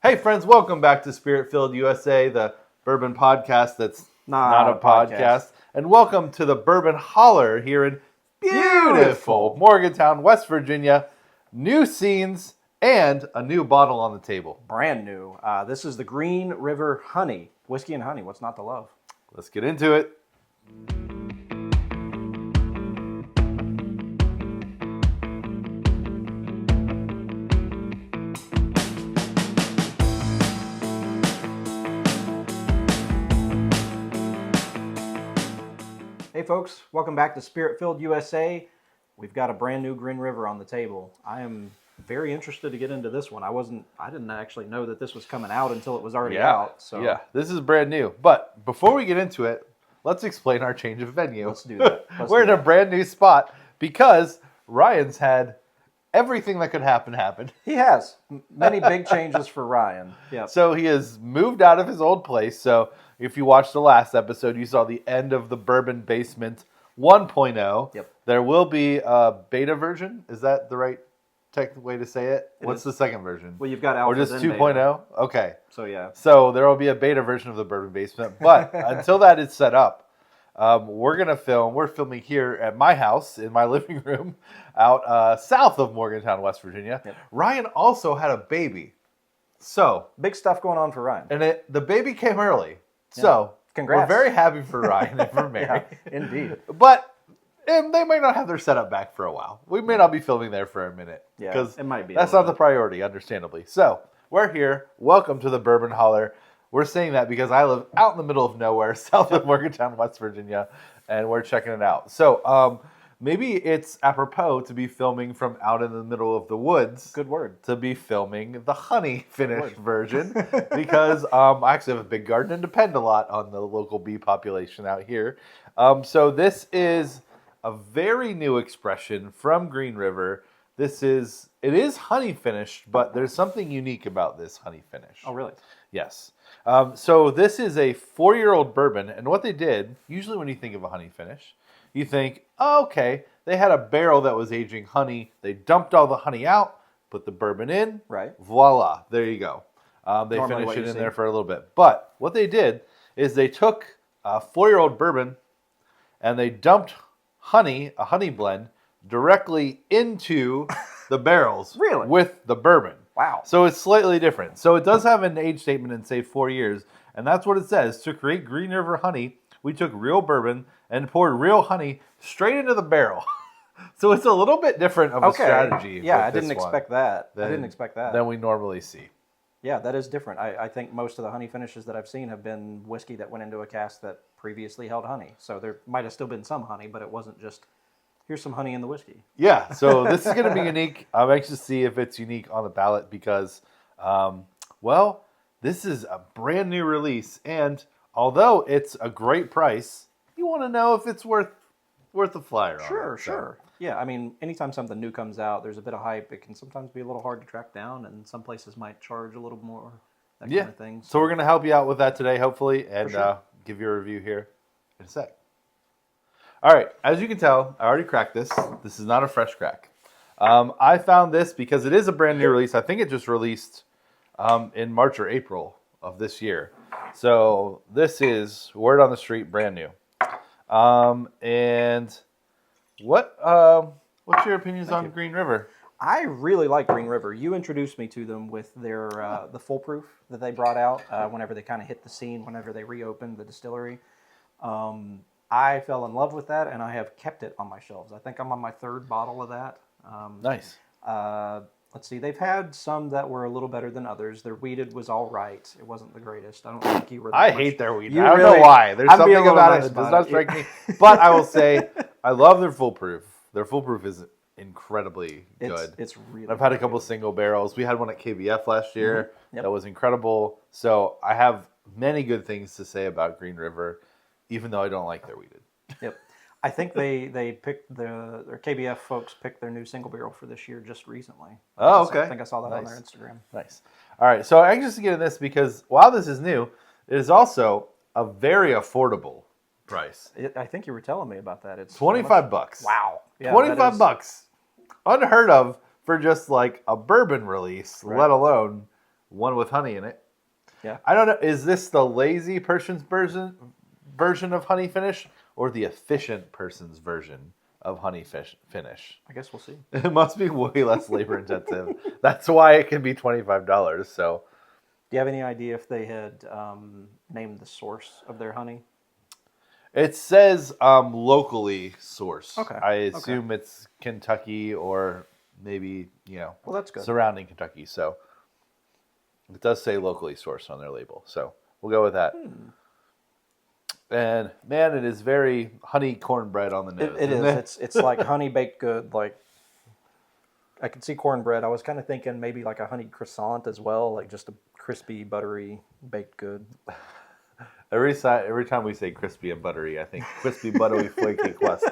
Hey friends, welcome back to Spirit Filled USA, the bourbon podcast that's not a podcast. And welcome to the Bourbon Holler here in beautiful Morgantown, West Virginia. New scenes and a new bottle on the table. Brand new. This is the Green River Honey. Whiskey and honey, what's not to love? Let's get into it. Hey folks, welcome back to Spirit Filled USA. We've got a brand new Green River on the table. I am very interested to get into this one. I didn't actually know that this was coming out until it was already out. So yeah, this is brand new. But before we get into it, let's explain our change of venue. Let's do that. We're in a brand new spot because Ryan's had everything that could happen. He has many big changes for Ryan. Yeah. So he has moved out of his old place. So if you watched the last episode, you saw the end of the Bourbon Basement 1.0. Yep. There will be a beta version. Is that the right way to say it? It What's is. the second version? Well, you've got alpha or just 2.0? Okay. So yeah. So there will be a beta version of the Bourbon Basement. But until that is set up, we're filming here at my house in my living room out south of Morgantown, West Virginia. Yep. Ryan also had a baby. So Big stuff going on for Ryan. and the baby came early. So Congrats. we're very happy for Ryan and for Mary. Yeah, indeed. But they might not have their setup back for a while. We may not be filming there for a minute. Yeah, because it might be a that's little not the bit. priority, understandably. So we're here. Welcome to the Bourbon Holler. We're saying that because I live out in the middle of nowhere, south of Morgantown, West Virginia, and we're checking it out. So maybe it's apropos to be filming from out in the middle of the woods. Good word. To be filming the honey finished version because I actually have a big garden and depend a lot on the local bee population out here. So this is a very new expression from Green River. It is honey finished, but there's something unique about this honey finish. Oh, really? Yes. So this is a 4-year-old bourbon, and what they did, usually when you think of a honey finish, you think, oh, okay, they had a barrel that was aging honey. They dumped all the honey out, put the bourbon in. Right. Voila. There you go. They Normally finished what it you in see. there for a little bit. But what they did is they took a 4-year-old bourbon and they dumped a honey blend, directly into the barrels. Really? With the bourbon. Wow. So it's slightly different. So it does have an age statement and say 4 years. And that's what it says. To create Green River honey, we took real bourbon and poured real honey straight into the barrel. So it's a little bit different of a strategy. Yeah, with I didn't this one expect that. I didn't expect that. Than we normally see. Yeah, that is different. I think most of the honey finishes that I've seen have been whiskey that went into a cask that previously held honey. So there might have still been some honey, but it wasn't just, here's some honey in the whiskey. Yeah, so this is going to be unique. I'm anxious to see if it's unique on the palate because, this is a brand new release. And although it's a great price, you want to know if it's worth a flyer on it. Sure. Yeah, I mean, anytime something new comes out, there's a bit of hype. It can sometimes be a little hard to track down, and some places might charge a little more, that kind of thing. So we're going to help you out with that today, hopefully, and sure. give you a review here in a sec. All right, as you can tell, I already cracked this. This is not a fresh crack. I found this because it is a brand new release. I think it just released in March or April of this year. So this is word on the street, brand new. And what's your opinions on Green River? I really like Green River. You introduced me to them with their the foolproof that they brought out whenever they kind of hit the scene, whenever they reopened the distillery. I fell in love with that, and I have kept it on my shelves. I think I'm on my 3rd bottle of that. Nice. Let's see. They've had some that were a little better than others. Their weeded was all right. It wasn't the greatest. I don't think you were. I hate their weed. I don't know why. There's I'm being something a little about it nice that does about not it. strike me. But I will say, I love their foolproof. Their foolproof is incredibly good. It's really. I've had a couple single barrels. We had one at KBF last year Yep. that was incredible. So I have many good things to say about Green River, even though I don't like their weeded. Yep. I think they picked their KBF folks picked their new single barrel for this year just recently. Oh, okay. I think I saw that on Nice. their Instagram. Nice. All right. So I'm anxious to get in this because while this is new, it is also a very affordable price. I think you were telling me about that. It's $25. Wow. Yeah, $25. Unheard of for just like a bourbon release, Right. let alone one with honey in it. Yeah. I don't know. Is this the lazy person's version of honey finish or the efficient person's version of honey finish? I guess we'll see. It must be way less labor intensive. That's why it can be $25. So, Do you have any idea if they had named the source of their honey? it says locally sourced. Okay. I assume it's Kentucky or maybe, Well, that's good. surrounding Kentucky. So it does say locally sourced on their label. So we'll go with that. And man, it is very honey cornbread on the nose. It isn't is. It's like honey baked good. Like I could see cornbread. I was kind of thinking maybe like a honey croissant as well, like just a crispy, buttery baked good. Every time we say crispy and buttery, I think crispy, buttery, flaky quest.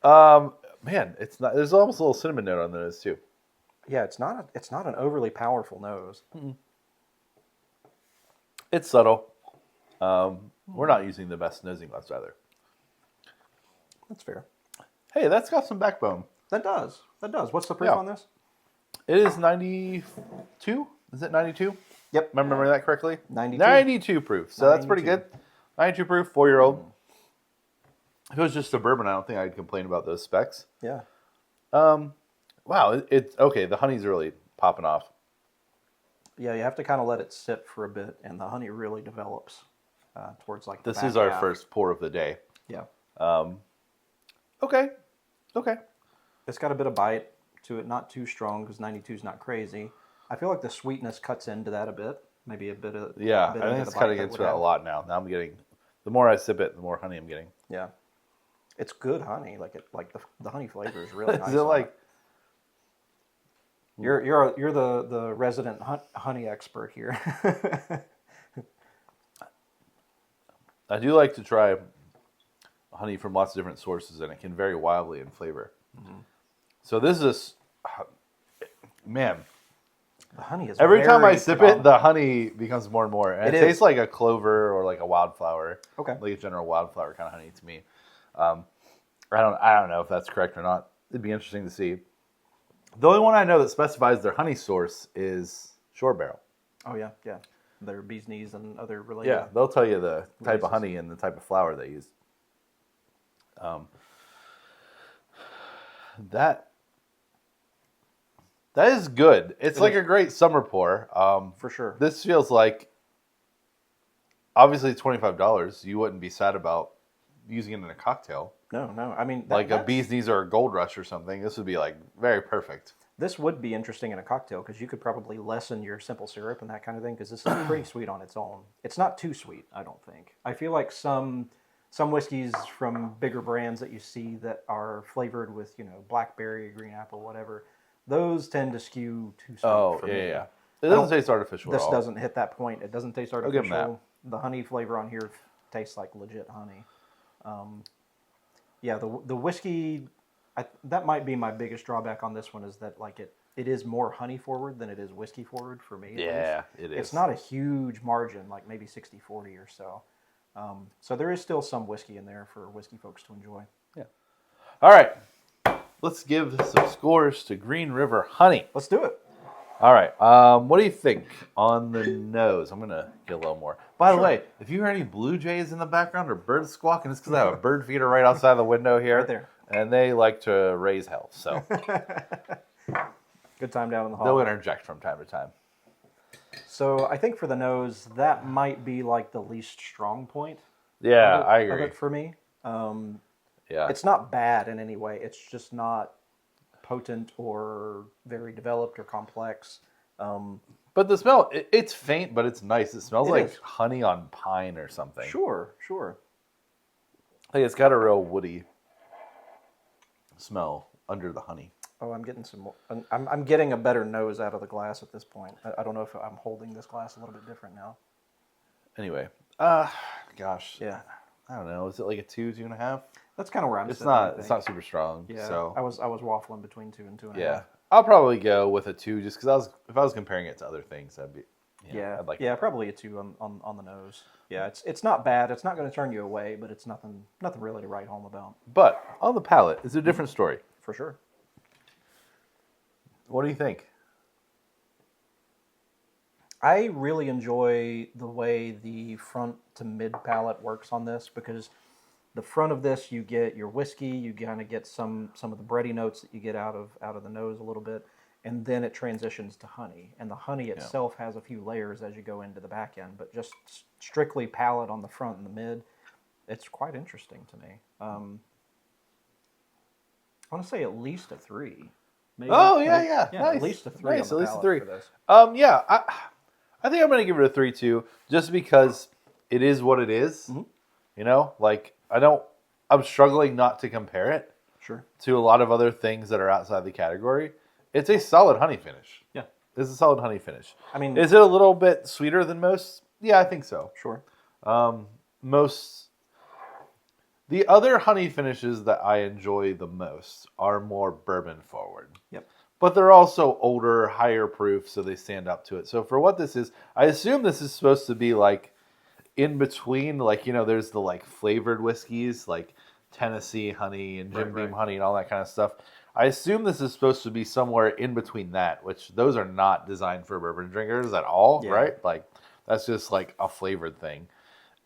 Man, it's not. There's almost a little cinnamon note on the nose too. Yeah, it's not an overly powerful nose. It's subtle. We're not using the best nosing glass either. That's fair. Hey, that's got some backbone. That does. What's the proof on this? It is 92. Is it 92? Yep. Remember that correctly? 92. 92 proof. So that's pretty 92. good. 92 proof, 4-year-old. If it was just a bourbon, I don't think I'd complain about those specs. Yeah. Wow, it's okay. The honey's really popping off. Yeah, you have to kind of let it sit for a bit, and the honey really develops towards like the This back is our half. first pour of the day. Yeah. Okay. It's got a bit of bite to it, not too strong because 92 is not crazy. I feel like the sweetness cuts into that a bit. Maybe a bit of Yeah, a bit I of think the it's bite cutting that into would it a have. lot now. Now I'm getting, the more I sip it, the more honey I'm getting. Yeah, it's good honey. Like the honey flavor is really nice. Is it like? You're the resident honey expert here. I do like to try honey from lots of different sources, and it can vary wildly in flavor. So this is, man. The honey is Every time I very sip predominant. it, the honey becomes more and more. And it It tastes is. like a clover or like a wildflower. Okay. Like a general wildflower kind of honey to me. I don't know if that's correct or not. It'd be interesting to see. The only one I know that specifies their honey source is Shore Barrel. Oh yeah. Their bee's knees and other related. Yeah, they'll tell you the type of Releases. honey and the type of flour they use. That is good. It's like a great summer pour. For sure. This feels like, obviously it's $25. You wouldn't be sad about using it in a cocktail. No. I mean, Like a that's- bee's knees or a gold rush or something. This would be like very perfect. This would be interesting in a cocktail because you could probably lessen your simple syrup and that kind of thing because this is pretty sweet on its own. It's not too sweet, I don't think. I feel like some whiskeys from bigger brands that you see that are flavored with, blackberry, green apple, whatever, those tend to skew too sweet Oh, for yeah, me. yeah. It doesn't taste artificial at This all. doesn't hit that point. It doesn't taste give 'em that. artificial. The honey flavor on here tastes like legit honey. Yeah, the whiskey, that might be my biggest drawback on this one is that like it is more honey forward than it is whiskey forward for me. At Yeah, least. it is. It's not a huge margin, like maybe 60-40 or so. So there is still some whiskey in there for whiskey folks to enjoy. Yeah. All right. Let's give some scores to Green River Honey. Let's do it. All right. What do you think on the nose? I'm going to get a little more. By the way, if you hear any blue jays in the background or birds squawking, it's because I have a bird feeder right outside the window here. Right there. And they like to raise hell. So Good time down in the hall. they'll interject from time to time. So I think for the nose, that might be like the least strong point. Yeah, of I it agree. for me. Yeah. It's not bad in any way. It's just not potent or very developed or complex. But the smell, it's faint, but it's nice. It smells It like is. honey on pine or something. Sure. Like it's got a real woody smell under the honey. Oh, I'm getting some more. I'm getting a better nose out of the glass at this point. I don't know if I'm holding this glass a little bit different now. Anyway, gosh. Yeah. I don't know. Is it like a 2.5? That's kind of where I'm It's sitting, I not. think. It's not super strong. Yeah. So I was waffling between 2 and 2.5. yeah, I'll probably go with a 2 just because if I was comparing it to other things, I'd be. Yeah. I'd like. Probably a 2 on the nose. Yeah, it's not bad. It's not going to turn you away, but it's nothing really to write home about. But on the palate, it's a different story. For sure. What do you think? I really enjoy the way the front to mid palate works on this because the front of this you get your whiskey, you kind of get some of the bready notes that you get out of the nose a little bit, and then it transitions to honey. And the honey itself has a few layers as you go into the back end, but just strictly palate on the front and the mid, it's quite interesting to me. I want to say at least a 3. Maybe, Oh yeah. Nice. At least a 3 Nice, on the at least a palate 3. for this. Yeah, I think I'm gonna give it a 3 too, just because it is what it is. Mm-hmm. You know, like I'm struggling not to compare it Sure. to a lot of other things that are outside the category. It's a solid honey finish. Yeah. It's a solid honey finish. I mean, is it a little bit sweeter than most? Yeah, I think so. Sure. The other honey finishes that I enjoy the most are more bourbon forward. Yep. But they're also older, higher proof, so they stand up to it. So for what this is, I assume this is supposed to be like in between, like, you know, there's the like flavored whiskeys, like Tennessee honey and Jim Beam honey and all that kind of stuff. I assume this is supposed to be somewhere in between that, which those are not designed for bourbon drinkers at all, right? Like that's just like a flavored thing.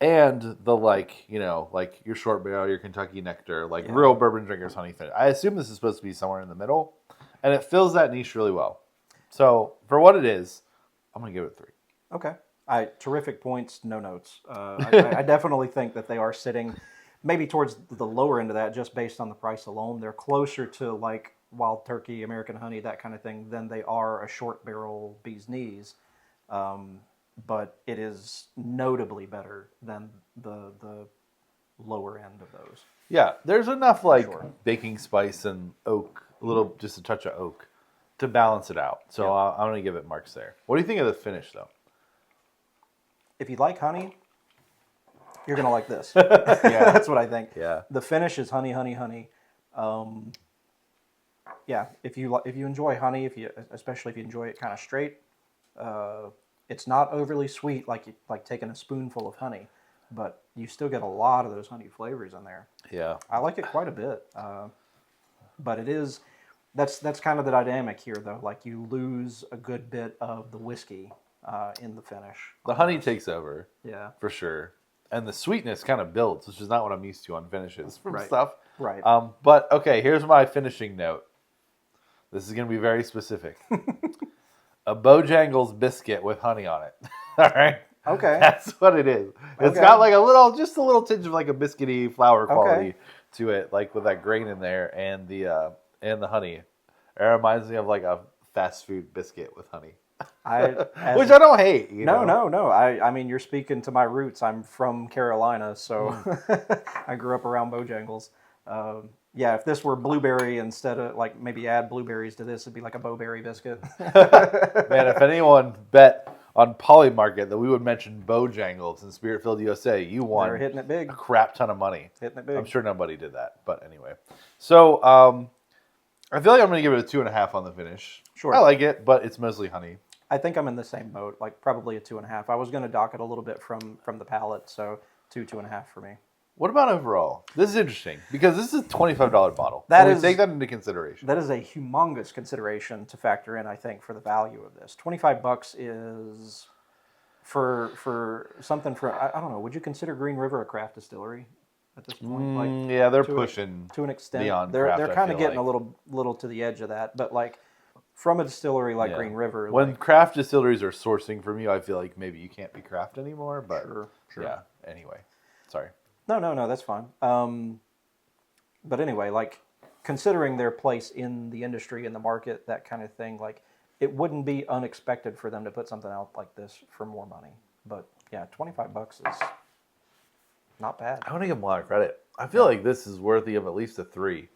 And the like, you know, like your short barrel, your Kentucky Nectar, like real bourbon drinkers honey finish. I assume this is supposed to be somewhere in the middle, and it fills that niche really well. So for what it is, I'm gonna give it a 3. Okay. Terrific points, no notes. I definitely think that they are sitting maybe towards the lower end of that just based on the price alone. They're closer to like Wild Turkey, American Honey, that kind of thing than they are a short barrel Bee's Knees. But it is notably better than the lower end of those. Yeah, there's enough like baking spice and oak, just a touch of oak, to balance it out. So I'm gonna give it marks there. What do you think of the finish, though? If you like honey, you're gonna like this. That's what I think. Yeah, the finish is honey, honey, honey. Yeah, if you enjoy honey, especially if you enjoy it kind of straight, it's not overly sweet like taking a spoonful of honey, but you still get a lot of those honey flavors in there. Yeah, I like it quite a bit. But it is that's kind of the dynamic here, though. Like you lose a good bit of the whiskey in the finish. The honey takes over. Yeah, for sure, and the sweetness kind of builds, which is not what I'm used to on finishes from stuff. Right. But okay, here's my finishing note. This is going to be very specific. A Bojangles biscuit with honey on it. All right. Okay. That's what it is. It's got like just a little tinge of like a biscuity flour quality to it, like with that grain in there and the honey. It reminds me of like a fast food biscuit with honey. Which I don't hate. No. I mean, you're speaking to my roots. I'm from Carolina, so I grew up around Bojangles. Yeah, if this were blueberry instead of like maybe add blueberries to this, it'd be like a Bowberry biscuit. Man, if anyone bet on Polymarket that we would mention Bojangles in Spirit-Filled USA, you won. They're hitting it big. A crap ton of money. Hitting it big. I'm sure nobody did that, but anyway. So I feel like I'm going to give it a 2.5 on the finish. Sure. I like it, but it's mostly honey. I think I'm in the same boat, like probably a 2.5. I was going to dock it a little bit from the palate, so 2.5 for me. What about overall? This is interesting because this is a $25 bottle. Take that into consideration. That is a humongous consideration to factor in, I think, for the value of this. $25 is for something for I don't know. Would you consider Green River a craft distillery at this point? Yeah, they're pushing to an extent. Beyond they're craft, kind of getting like a little to the edge of that, but like from a distillery like Green River, when craft distilleries are sourcing from you, I feel like maybe you can't be craft anymore. But sure. Yeah. Anyway, sorry. No, that's fine. But anyway, like considering their place in the industry, in the market, that kind of thing, like it wouldn't be unexpected for them to put something out like this for more money. But yeah, $25 is not bad. I want to give them a lot of credit. I feel like this is worthy of at least a 3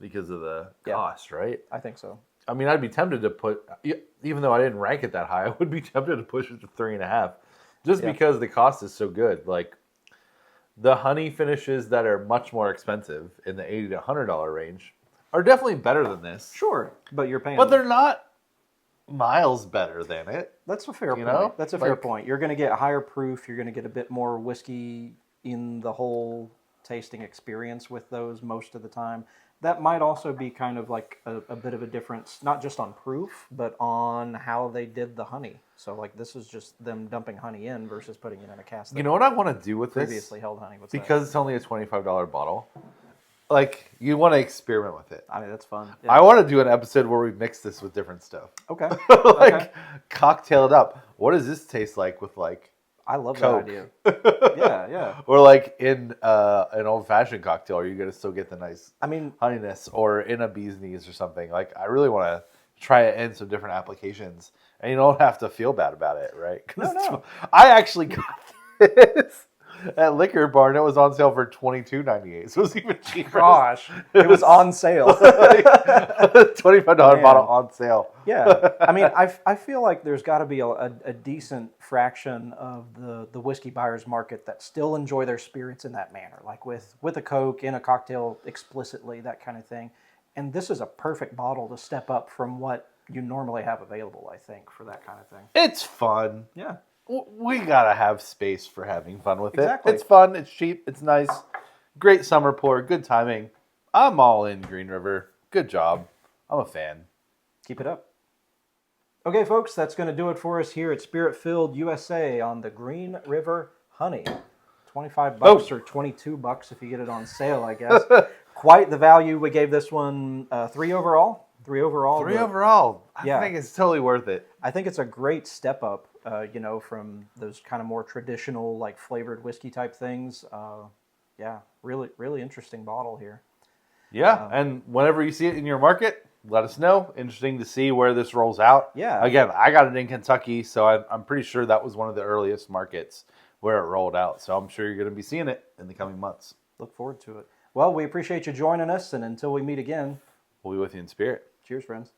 because of the cost, right? I think so. I mean, I'd be tempted to put, even though I didn't rank it that high, I would be tempted to push it to 3.5, just because the cost is so good. Like, the honey finishes that are much more expensive in the $80 to $100 range are definitely better than this. Sure, but you're paying. But they're not miles better than it. That's a fair point. Know? That's a fair point. You're going to get higher proof. You're going to get a bit more whiskey in the whole tasting experience with those most of the time. that might also be kind of like a bit of a difference, not just on proof, but on how they did the honey. So like this is just them dumping honey in versus putting it in a cask. You know what I want to do with this? Previously held honey. What's because it's only a $25 bottle. Like, you want to experiment with it. that? I mean, that's fun. I want to do an episode where we mix this with different stuff. Okay. Like, cocktail it up. What does this taste like with, like, I love Coke? that idea. Yeah. Or, like, in an old-fashioned cocktail, are you going to still get the nice honeyness? Or in a bee's knees or something. Like, I really want to try it in some different applications. And you don't have to feel bad about it, right? No. I actually got this at Liquor Barn. It was on sale for $22.98, so it was even cheaper. Gosh, it was on sale. $25 bottle on sale. Yeah, I mean, I feel like there's got to be a decent fraction of the whiskey buyers market that still enjoy their spirits in that manner, like with a Coke, in a cocktail explicitly, that kind of thing. And this is a perfect bottle to step up from what you normally have available, I think, for that kind of thing. It's fun. Yeah. We gotta have space for having fun with Exactly. it. It's fun, it's cheap, it's nice. Great summer pour, good timing. I'm all in Green River. Good job. I'm a fan. Keep it up. Okay, folks, that's going to do it for us here at Spirit Filled USA on the Green River Honey. $25 or $22 if you get it on sale, I guess. Quite the value. We gave this one 3 overall. 3 overall. 3 overall. I Yeah. think it's totally worth it. I think it's a great step up, from those kind of more traditional, like flavored whiskey type things. Yeah, really, really interesting bottle here. Yeah, and whenever you see it in your market, let us know. Interesting to see where this rolls out. Yeah. Again, I got it in Kentucky, so I'm pretty sure that was one of the earliest markets where it rolled out. So I'm sure you're going to be seeing it in the coming months. Look forward to it. Well, we appreciate you joining us, and until we meet again, We'll be with you in spirit. cheers, friends.